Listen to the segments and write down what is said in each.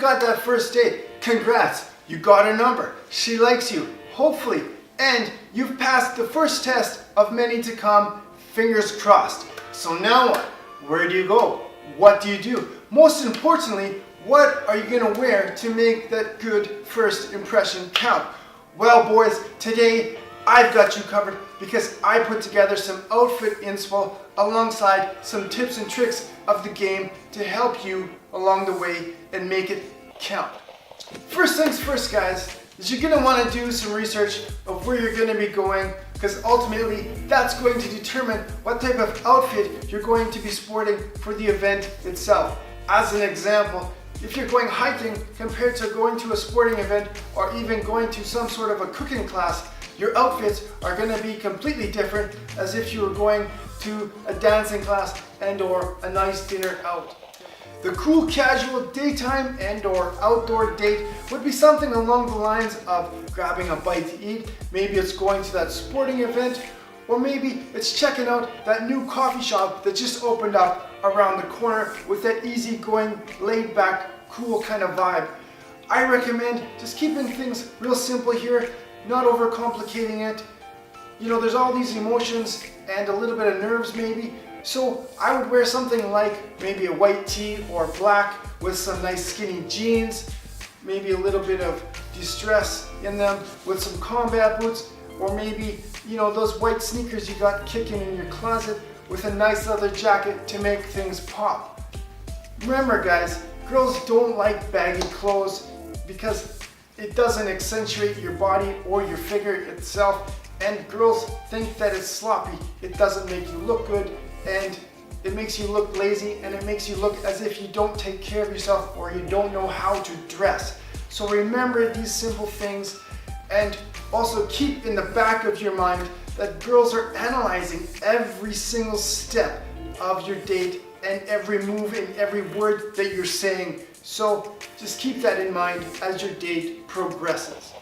got that first date. Congrats, you got a number. She likes you, hopefully, and you've passed the first test of many to come, fingers crossed. So now what? Where do you go? What do you do? Most importantly, what are you gonna wear to make that good first impression count? Well boys, today I've got you covered because I put together some outfit inspo alongside some tips and tricks of the game to help you along the way and make it count. First things first, guys, is you're going to want to do some research of where you're going to be going, because ultimately that's going to determine what type of outfit you're going to be sporting for the event itself. As an example, if you're going hiking compared to going to a sporting event or even going to some sort of a cooking class, your outfits are going to be completely different as if you were going to a dancing class and or a nice dinner out. The cool casual daytime and or outdoor date would be something along the lines of grabbing a bite to eat. Maybe it's going to that sporting event, or maybe it's checking out that new coffee shop that just opened up around the corner with that easygoing, laid back, cool kind of vibe. I recommend just keeping things real simple here, not overcomplicating it. You know, there's all these emotions and a little bit of nerves maybe. So I would wear something like maybe a white tee or black with some nice skinny jeans, maybe a little bit of distress in them with some combat boots, or maybe, you know, those white sneakers you got kicking in your closet with a nice leather jacket to make things pop. Remember guys, girls don't like baggy clothes because it doesn't accentuate your body or your figure itself, and girls think that it's sloppy. It doesn't make you look good, and it makes you look lazy, and it makes you look as if you don't take care of yourself or you don't know how to dress. So remember these simple things, and also keep in the back of your mind that girls are analyzing every single step of your date and every move and every word that you're saying. So just keep that in mind as your date progresses.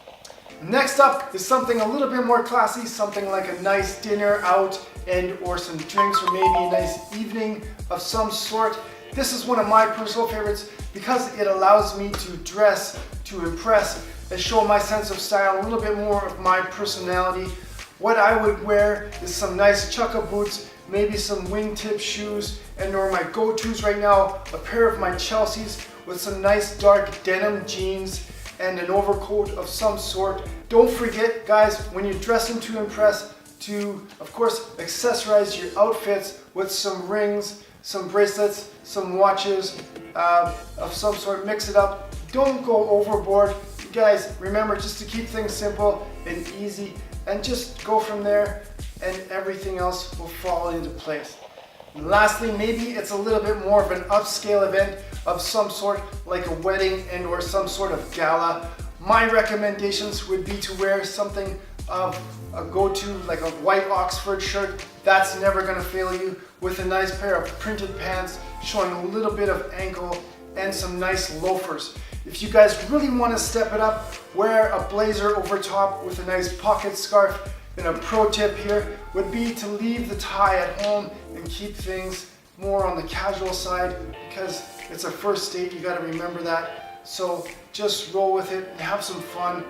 Next up is something a little bit more classy, something like a nice dinner out and or some drinks, or maybe a nice evening of some sort. This is one of my personal favorites because it allows me to dress to impress and show my sense of style, a little bit more of my personality. What I would wear is some nice chukka boots, maybe some wingtip shoes, and or my go-tos right now, a pair of my Chelseas with some nice dark denim jeans and an overcoat of some sort. Don't forget guys, when you're dressing to impress, to of course accessorize your outfits with some rings, some bracelets, some watches of some sort. Mix it up. Don't go overboard. Guys, remember just to keep things simple and easy, and just go from there, and everything else will fall into place. And lastly, maybe it's a little bit more of an upscale event of some sort, like a wedding and or some sort of gala. My recommendations would be to wear something of a go-to, like a white Oxford shirt. That's never gonna fail you, with a nice pair of printed pants showing a little bit of ankle and some nice loafers. If you guys really want to step it up, wear a blazer over top with a nice pocket scarf. And a pro tip here would be to leave the tie at home and keep things more on the casual side, because it's a first date, you got to remember that. So just roll with it and have some fun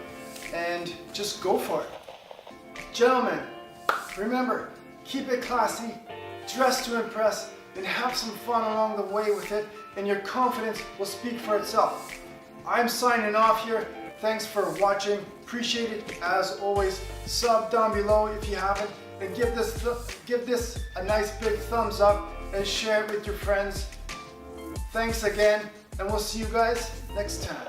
and just go for it. Gentlemen, remember, keep it classy, dress to impress, and have some fun along the way with it, and your confidence will speak for itself. I'm signing off here. Thanks for watching. Appreciate it as always. Sub down below if you haven't, and give this a nice big thumbs up and share it with your friends. Thanks again, and we'll see you guys next time.